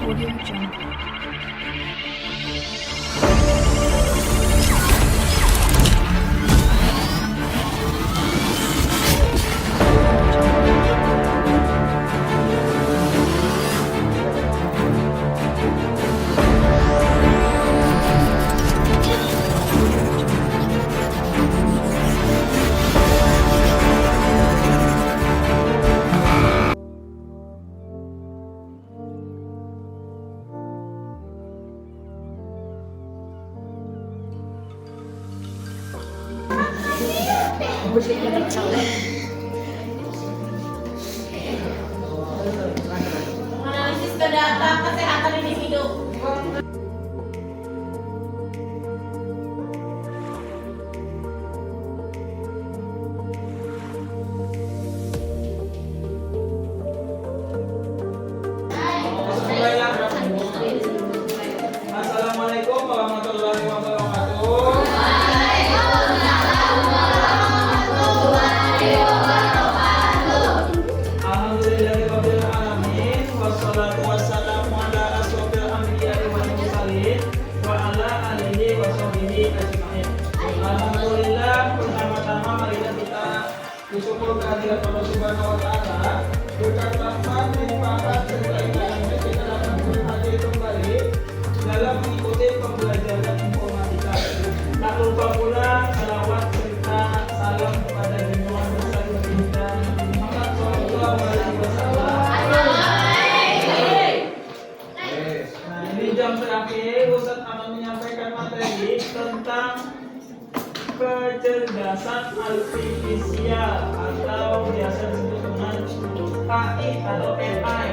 Audio Jungle. Analisis data kesehatan individu. Assalamualaikum warahmatullahi wabarakatuh. Alhamdulillahirabbil alamin wassalatu wassalamu ala asyrofil anbiya'i wal mursalin wa ala alihi washabihi ajmain. Alhamdulillah, pertama-tama marilah kita bersyukur kehadirat Allah Subhanahu wa taala. Berkat rahmat, limpahan serta hidayahnya kita dapat hadir kembali dalam mengikuti pembelajaran informatika. Tak lupa pula salawat serta salam kepada junjungan besar baginda Muhammad sallallahu alaihi wasallam. Nah, ini jam terakhir Ustaz akan menyampaikan materi tentang kecerdasan artifisial atau biasa disebut dengan AI atau AI.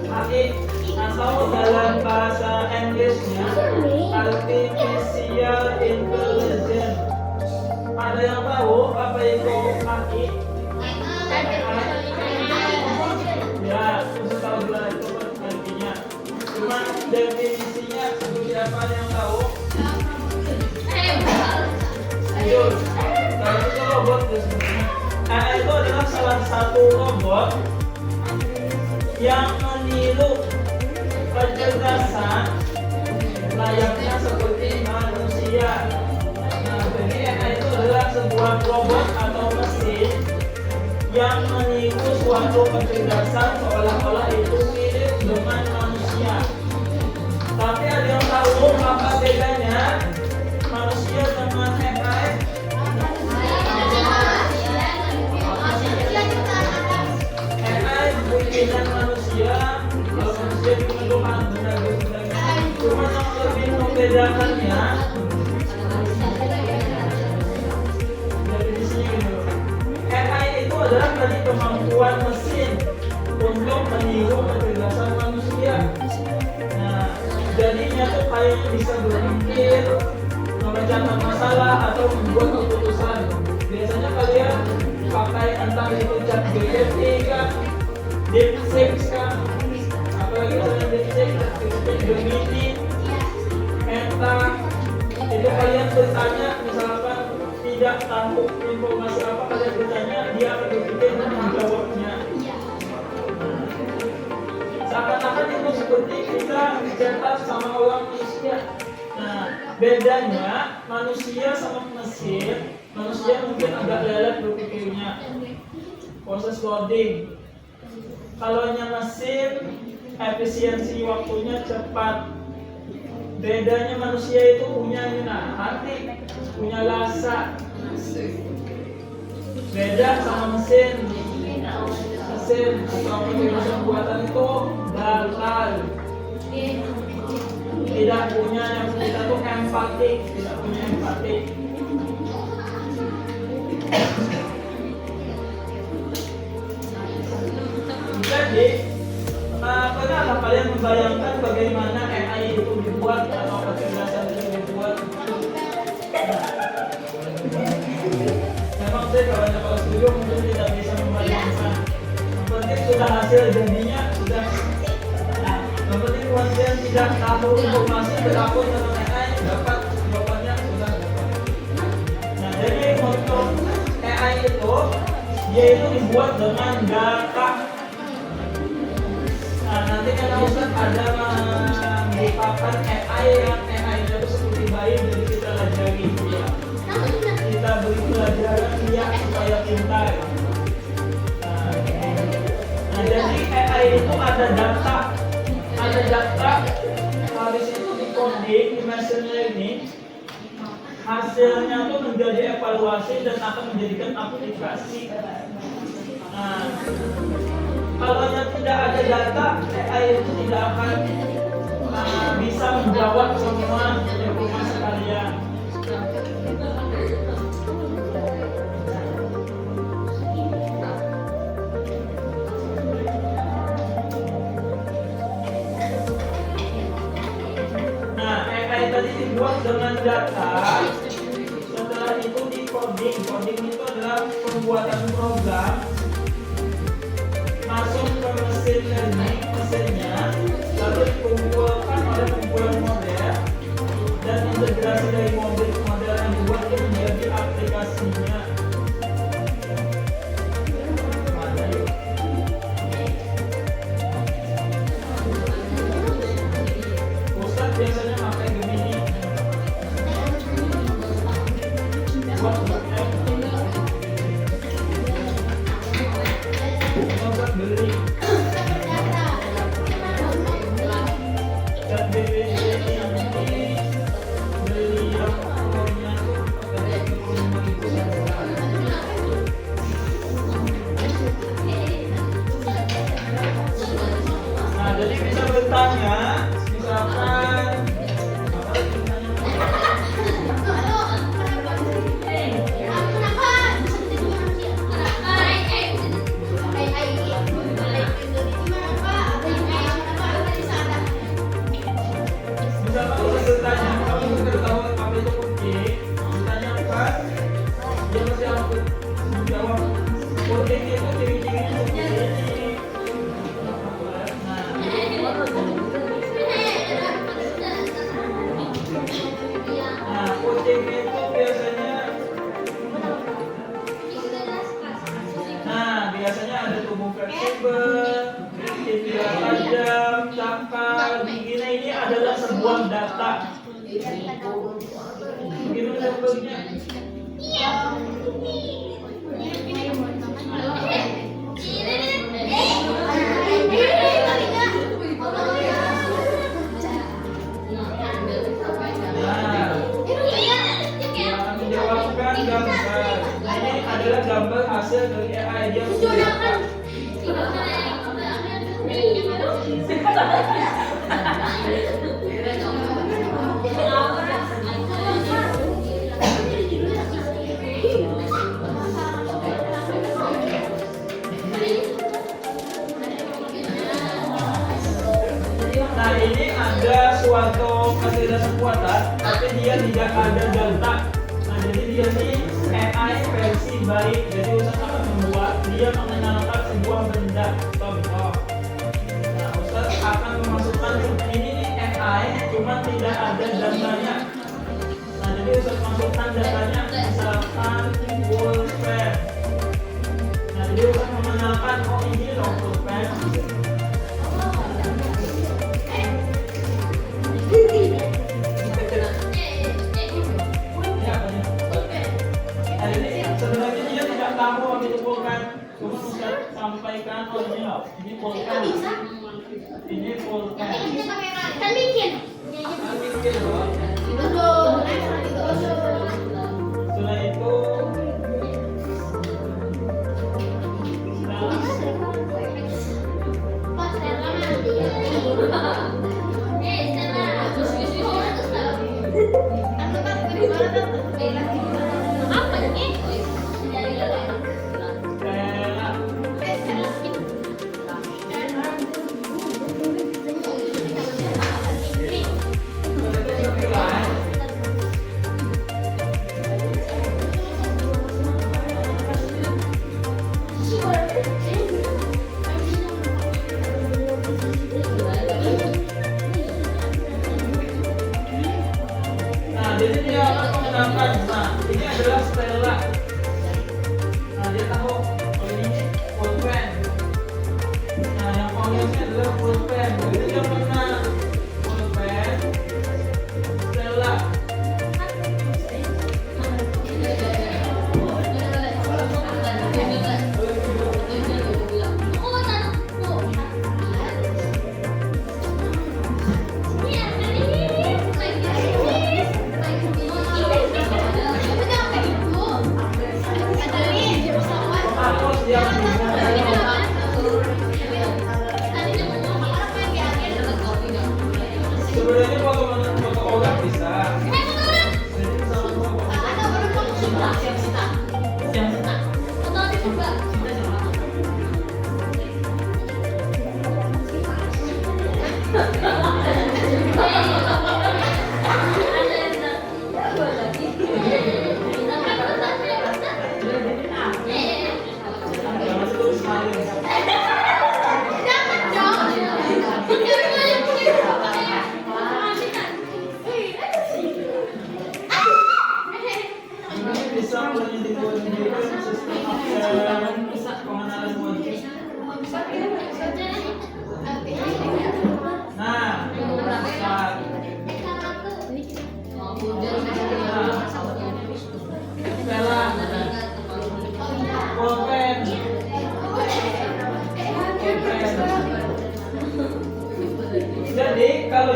AI atau dalam bahasa Inggrisnya Artificial Intelligence. Ada yang tahu apa itu AI? Ya, Ustaz tahu juga itu artinya. Cuma definisinya seperti apa, ada yang tahu? Ayo, kalau itu robot sebenarnya. AI itu adalah salah satu robot yang meniru kecerdasan layaknya seperti manusia. Nah, jadi AI itu adalah sebuah robot atau mesin yang meniru suatu kecerdasan seolah-olah itu mirip dengan manusia. Tapi ada yang tahu apa bedanya manusia dengan AI? AI bikinan manusia, kalau manusia bikin Tuhan benda-benda. Cuma yang lebih membedakannya definisinya gitu. AI itu adalah tadi kemampuan mesin untuk meniru kecerdasan manusia. Nah, jadinya tuh kayaknya bisa berpikir, memecahkan masalah atau membuat keputusan. Biasanya kalian pakai entah itu ChatGPT kah, DeepSeek kah, apalagi dengan DeepSeek, Gemini, Meta. Itu kalian bertanya, misalkan tidak tahu informasi apa, kalian bertanya, dia akan berpikir dan menjawabnya. Seakan-akan itu seperti kita dicetak sama orang manusia. Nah, bedanya manusia sama mesin, manusia mungkin agak lelet berpikirnya, proses coding. Kalau mesin, efisiensi waktunya cepat. Bedanya manusia itu punya hati, punya rasa. Beda sama mesin. Mesin atau aplikasi buatan itu datar, tidak punya, yang kita tuh empati, tidak punya empati. Jadi pernah kalian membayangkan bagaimana AI itu dibuat atau kecerdasan itu dibuat? Memang saya kalau studio mungkin tidak bisa membayangkan. Yang penting sudah hasil jadinya sudah. Nah, yang penting kalian tidak tahu informasi berapa tentang AI, dapat jawabannya sudah dapat. Nah, jadi untuk AI itu dia itu dibuat dengan data nanti kan Ustaz ada menciptakan AI yang AI-nya itu seperti bayi, jadi kita ajari dia. Kita beri pelajaran dia supaya pintar. Nah, jadi AI itu ada data, habis itu di coding, di machine learning, hasilnya itu menjadi evaluasi dan akan menjadikan aplikasi. Nah, kalau tidak ada data, AI itu tidak akan bisa menjawab semua informasi kalian. Nah, AI tadi dibuat dengan data. Setelah itu di coding. Coding itu adalah pembuatan program masuk ke mesin learning, mesinnya lalu dikumpulkan oleh kumpulan model dan integrasi dari model yang dibuat itu menjadi aplikasinya. Ustaz biasanya pakai Gemini buat beli dan beli yang punya nah, jadi bisa bertanya, misalkan biasanya ada tubuh fleksibel, tidak tajam, cakar, ini adalah sebuah data. Gimana contohnya? Menjawabkan gambar. Ini adalah gambar hasil dari AI dia menggunakan. Nah, ini ada suatu kecerdasan buatan, tapi dia tidak ada data. Nah, jadi dia ini AI versi baik. Jadi Ustaz akan membuat dia mengenalkan sebuah benda. Contoh. Nah, Ustaz akan memasukkan ini AI, cuma tidak ada datanya. Nah, jadi Ustaz masukkan datanya, misalkan pulpen. Nah, jadi Ustaz mengenalkan, oh ini loh pulpen. Sebenarnya dia tidak tahu apa itu pulpen, cuma Ustaz sampaikan, oh ini loh, ini pulpen. Ini pulpen. Kan bikin. Loh. Setelah itu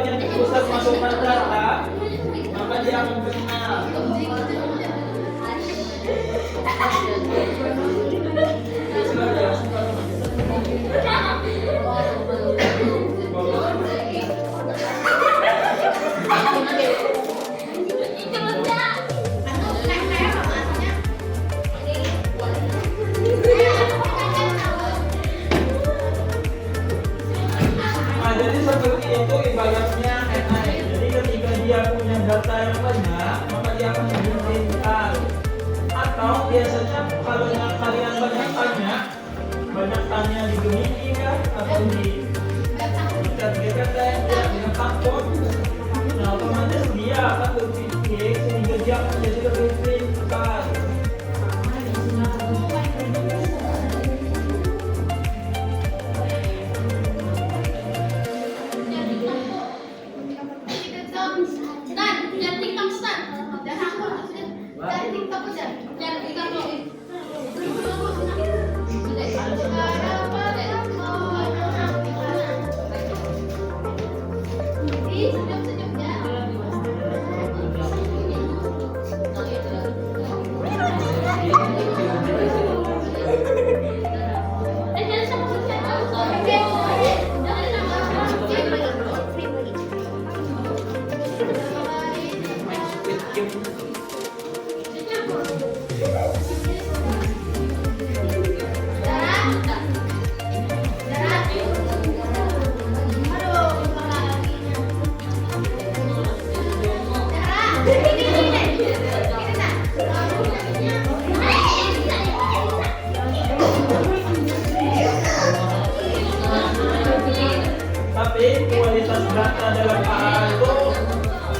banyak pusat masukan data, maka dia akan kenal. Nah, jadi seperti itu ibaratnya NI. Jadi ketika dia punya data yang banyak, maka dia akan lebih pintar. Atau biasanya kalau kalian banyak tanya di Gemini kan, atau di chat GPT, dia dengan takut. Nah, otomatis dia akan berpikir sehingga dia akan jadi lebih pintar. Tapi kualitas data dalam KA itu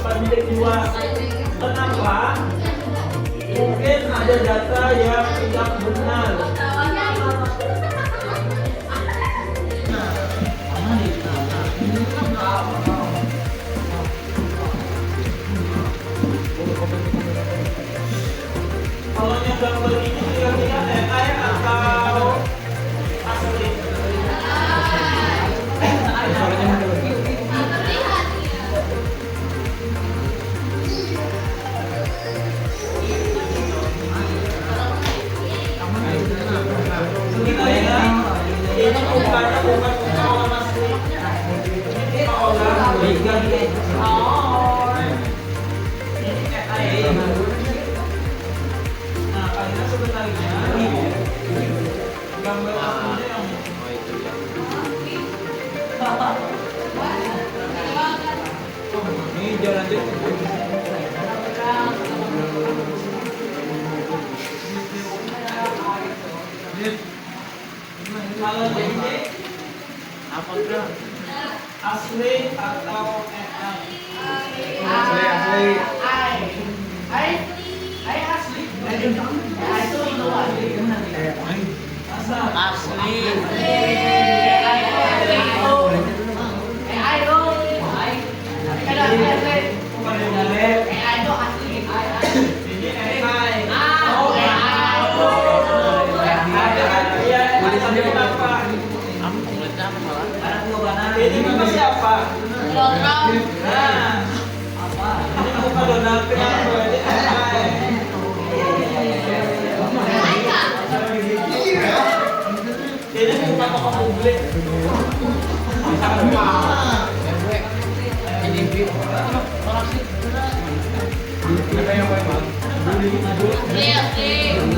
penting juga. Kenapa? Mungkin ada data yang tidak benar. Kalau yang gambar ini kira-kira AI atau asli? Ini bukannya bukan muka orang asli. Ini orang ini AI. Nah, karena sebenarnya gambar aslinya yang ini jalan kalau ini apa bro? Asli atau AI? Asli. Asli. Itu inovasi. Asli. Ini nama siapa? Nah, ini bukan Donald Trump, berarti AI. Ini bukan tokoh publik.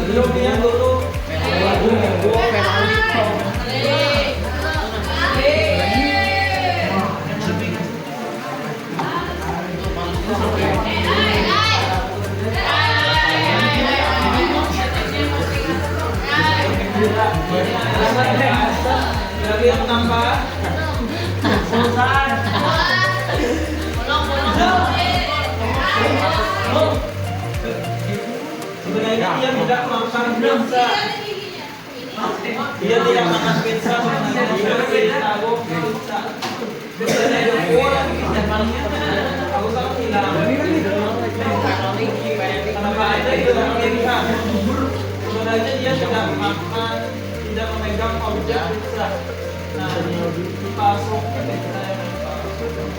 Belum dia dulu. Kira-kira kenapa? Sultan. Sebenarnya dia tidak makan pizza. Dia tidak makan pizza sebenarnya. Dia tidak tahu pizza. Biasanya dia kurang. Aku sangat hilang. Kenapa aja itu orang pilihan? Sebenarnya dia tidak makan, tidak memegang objek pizza. Nah, ini dipasok ke pizza yang dipasok.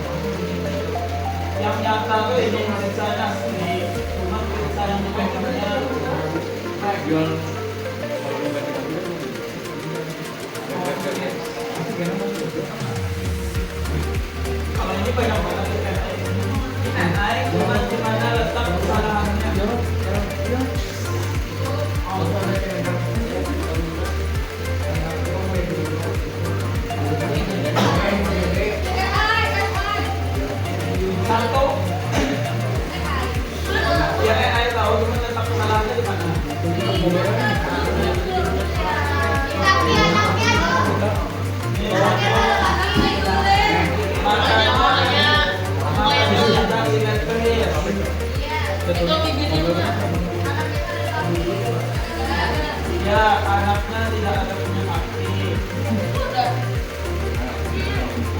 Yang nyata tuh ini sisanya asli, cuma kita yang dipegangnya jual kalau ini banyak banget ini naik cuma di mana letak kesalahannya. Satu ya AI tahu cuma letak kesalahannya di mana. Ya, anaknya tidak ada punya kaki.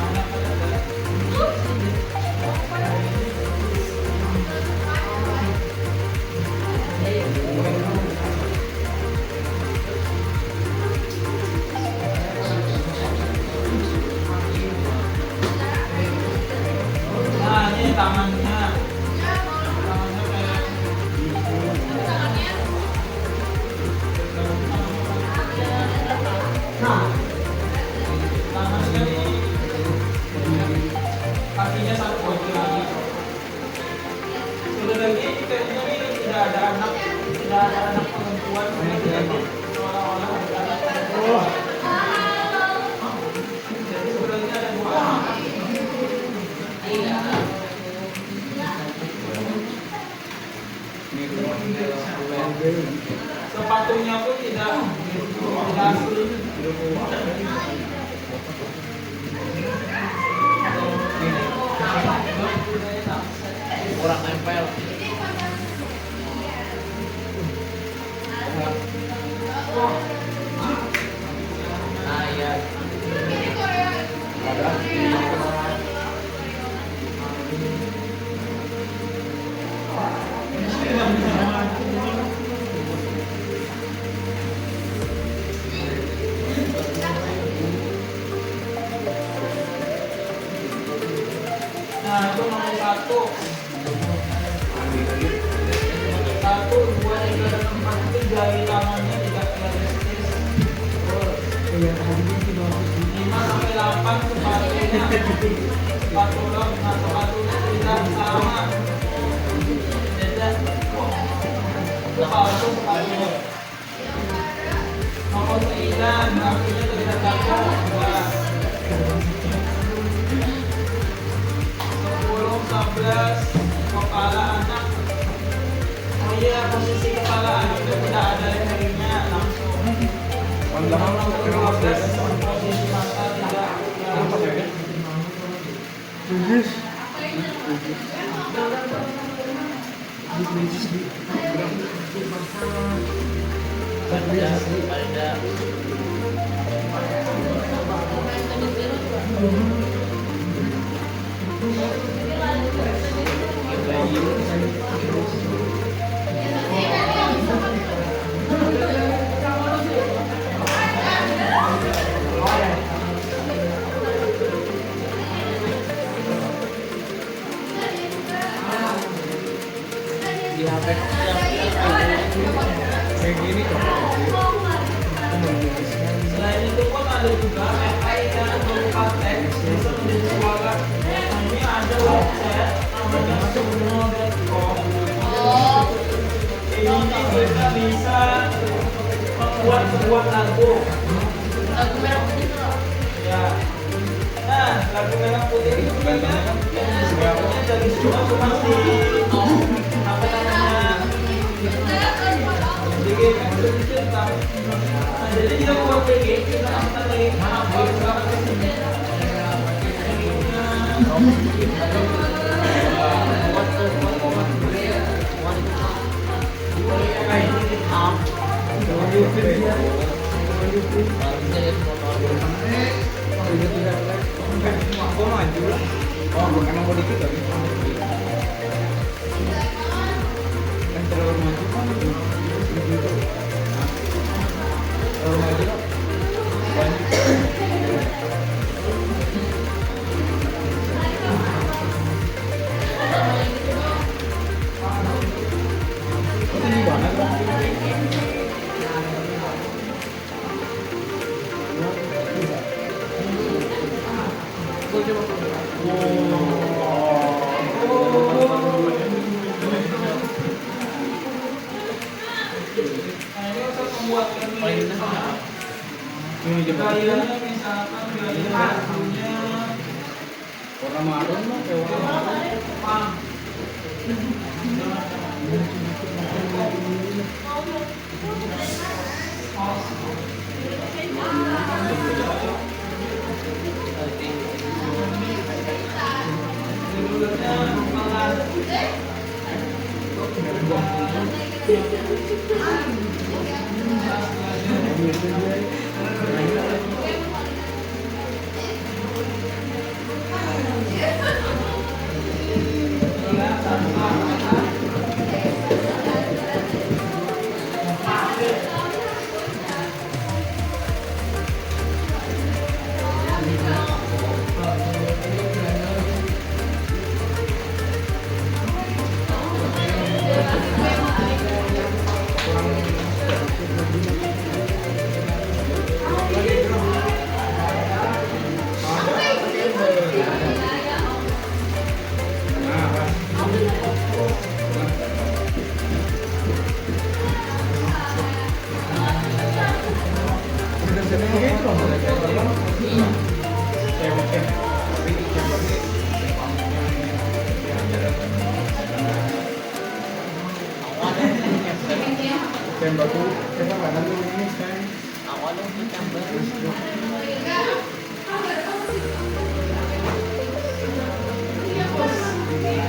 Anak ada. Nah, ini tangannya. Tangannya kayak tangannya ini kakinya satu lagi. Sudah lagi kayaknya ini tidak ada anak perempuan, jadi seolah-olah ada anak perempuan. Jadi sebenarnya ada dua anak. Sepatunya pun tidak asli. kurang nempel. Nah, iya. Nah, itu nomor satu. Satu, dua, tiga, dan empat itu jari tangannya tidak realistis. 5 sampai 8 sepatunya. Sepatu log, sepatu tidak sama. Beda. Itu palsu sepatunya. Nomor 9, kakinya tidak kaku. 10, 11, kepala anak. Oh iya, posisi kepala anak itu tidak ada lehernya langsung. Nomor 15, posisi mata tidak. Pada di HP kayak gini kok. Selain itu pun ada juga AI yang berupa teks bisa menjadi suara. Nah, ini ada website namanya semua.com. Ini kita bisa membuat sebuah lagu. Lagu merah putih itu loh. Ya. Nah, lagu merah putih itu sebenarnya sebenarnya dari semua cuma di apa namanya bikin cerita. Nah, jadi kita buat bikin kita akan lagi apa sekarang ini. Oh, emang mau dikit lagi. Yang terlalu maju kan terlalu maju lah. Banyak. coba. Nah, ini untuk membuat kami Ini coba. gayanya misalkan gaya punya Warna marun mah kayak warna marun. pang. Nah, pas. Udah setting gitu loh, udah chamber kan? Chamber. Tapi di chamber ini chamber tuh kita kadang tuh ini kan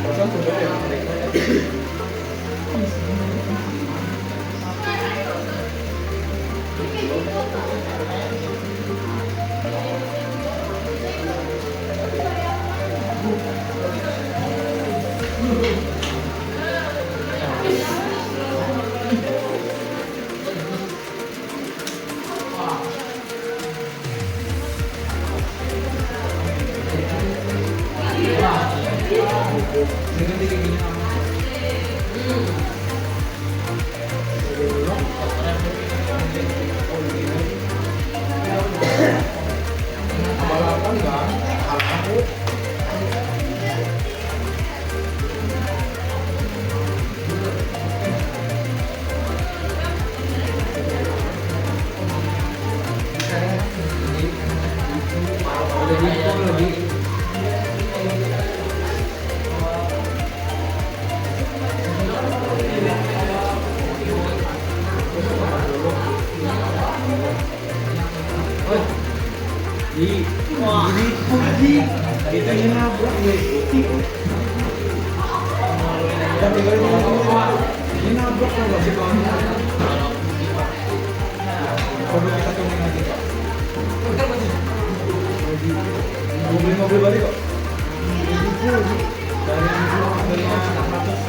kosong tuh ya. Ini kayak gini. Abal-abal kan? Aku lebih Di, ini kita ini nabrak ya ikuti. Tapi ini nabrak kan nggak sih kawan? Produk kita cuma lagi. Mau beli mobil baru kok? Dari 600.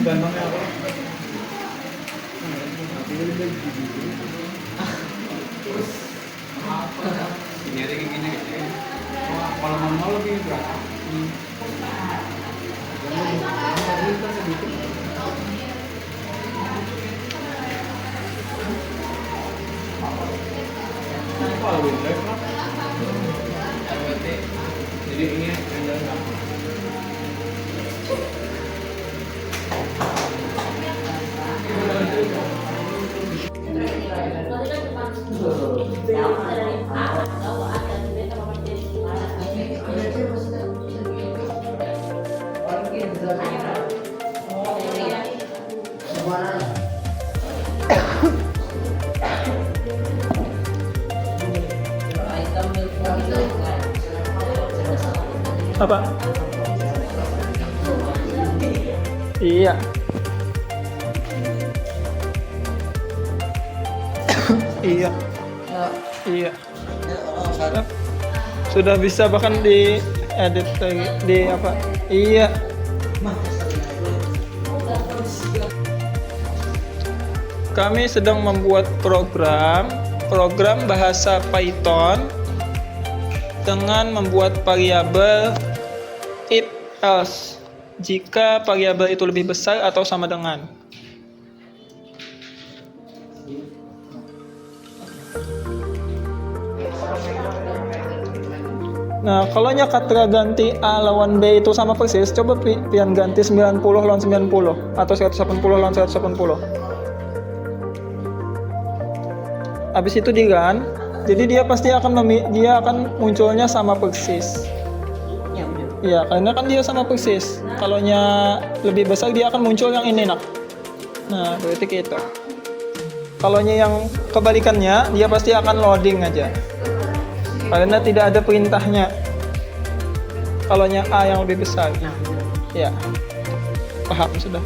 Gantengnya apa? Ini ada kayak gini. Kalau mau lebih berapa? Kalau windrive lah. Jadi ini handle sama. Apa? Iya. Iya. Iya. Sudah bisa bahkan di edit lagi di apa? Iya. kami sedang membuat program bahasa Python dengan membuat variabel if else jika variabel itu lebih besar atau sama dengan. Nah, kalau katra ganti A lawan B itu sama persis, coba pian ganti 90 lawan 90 atau 180 lawan 180. Habis itu di run, jadi dia pasti akan munculnya sama persis. Ya, karena kan dia sama persis. Kalau lebih besar dia akan muncul yang ini, nak. Nah, berarti gitu. Kalau yang kebalikannya, dia pasti akan loading aja. Karena tidak ada perintahnya. Kalau A yang lebih besar. Ya. Paham sudah.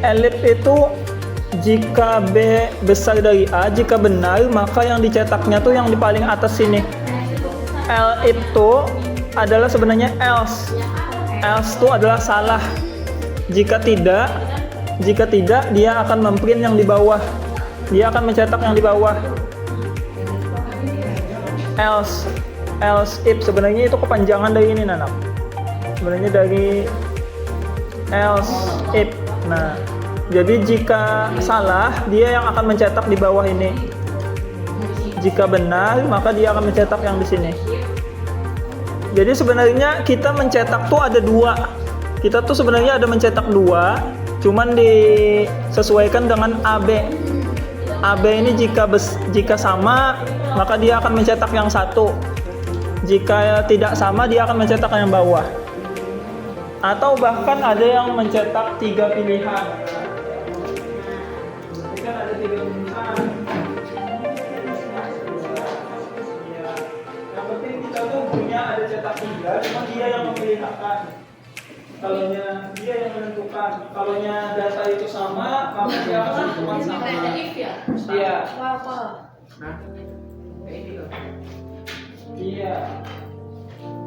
Elif itu jika B besar dari A, jika benar maka yang dicetaknya tuh yang di paling atas sini. L itu adalah sebenarnya else. Else itu adalah salah. Jika tidak dia akan memprint yang di bawah. Dia akan mencetak yang di bawah. Else if sebenarnya itu kepanjangan dari ini, Nanak. Sebenarnya dari else if. Nah, jadi jika salah dia yang akan mencetak di bawah ini. Jika benar maka dia akan mencetak yang di sini. Jadi sebenarnya kita mencetak tuh ada dua. Kita tuh sebenarnya ada mencetak dua, cuman disesuaikan dengan AB. AB ini jika sama, maka dia akan mencetak yang satu. Jika tidak sama, dia akan mencetak yang bawah. Atau bahkan ada yang mencetak 3 pilihan. Jadi kan ada 3 pilihan. Ada cetak 3, cuma dia yang memilihkan. Kalau dia yang menentukan. Kalau data itu sama, maka dia akan menentukan sama. Iya. Iya.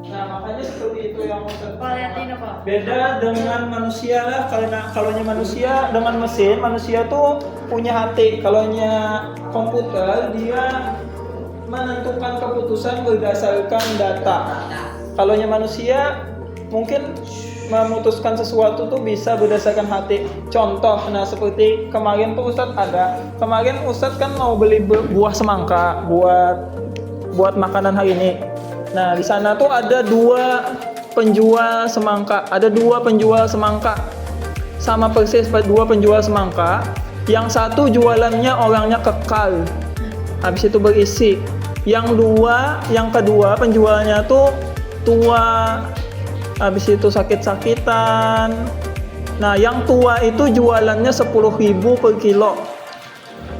Nah, makanya seperti itu yang beda dengan manusia lah. Kalau manusia dengan mesin, manusia tuh punya hati. Kalau komputer dia menentukan keputusan berdasarkan data. Kalau manusia mungkin memutuskan sesuatu tuh bisa berdasarkan hati. Contoh, nah seperti kemarin tuh Ustadz Kemarin Ustadz kan mau beli buah semangka buat makanan hari ini. Nah di sana tuh ada dua penjual semangka. Sama persis dua penjual semangka. Yang satu jualannya orangnya kekal. Habis itu berisi. Yang kedua penjualnya tuh tua, habis itu sakit-sakitan. Nah, yang tua itu jualannya 10.000 per kilo.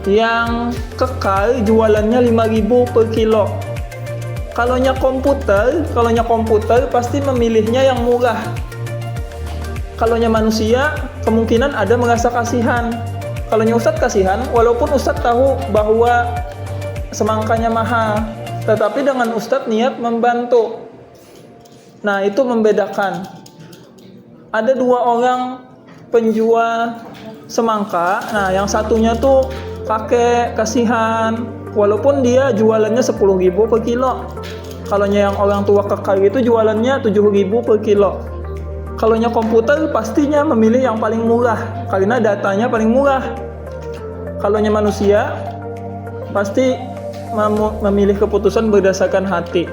Yang kekal jualannya 5.000 per kilo. Kalau komputer pasti memilihnya yang murah. Kalau manusia kemungkinan ada merasa kasihan. Kalau Ustadz kasihan, walaupun Ustadz tahu bahwa semangkanya mahal, tetapi dengan Ustadz niat membantu. Nah, itu membedakan. Ada dua orang penjual semangka. Nah, yang satunya tuh kakek kasihan, walaupun dia jualannya 10.000 per kilo. Kalau yang orang tua kekal itu jualannya 7.000 per kilo. Kalau komputer pastinya memilih yang paling murah karena datanya paling murah. Kalau manusia pasti memilih keputusan berdasarkan hati,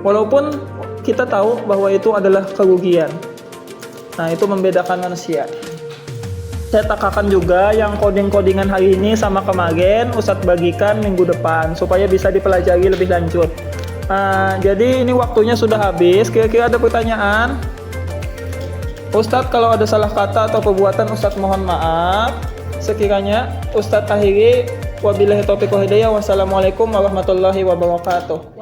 walaupun kita tahu bahwa itu adalah kerugian. Nah, itu membedakan manusia. Saya takakan juga yang coding-codingan hari ini sama kemarin Ustadz bagikan minggu depan supaya bisa dipelajari lebih lanjut. Nah, jadi ini waktunya sudah habis. Kira-kira ada pertanyaan? Ustadz, kalau ada salah kata atau perbuatan Ustadz mohon maaf. Sekiranya Ustadz akhiri. Wabillahi taufiq wal hidayah. Wassalamualaikum warahmatullahi wabarakatuh.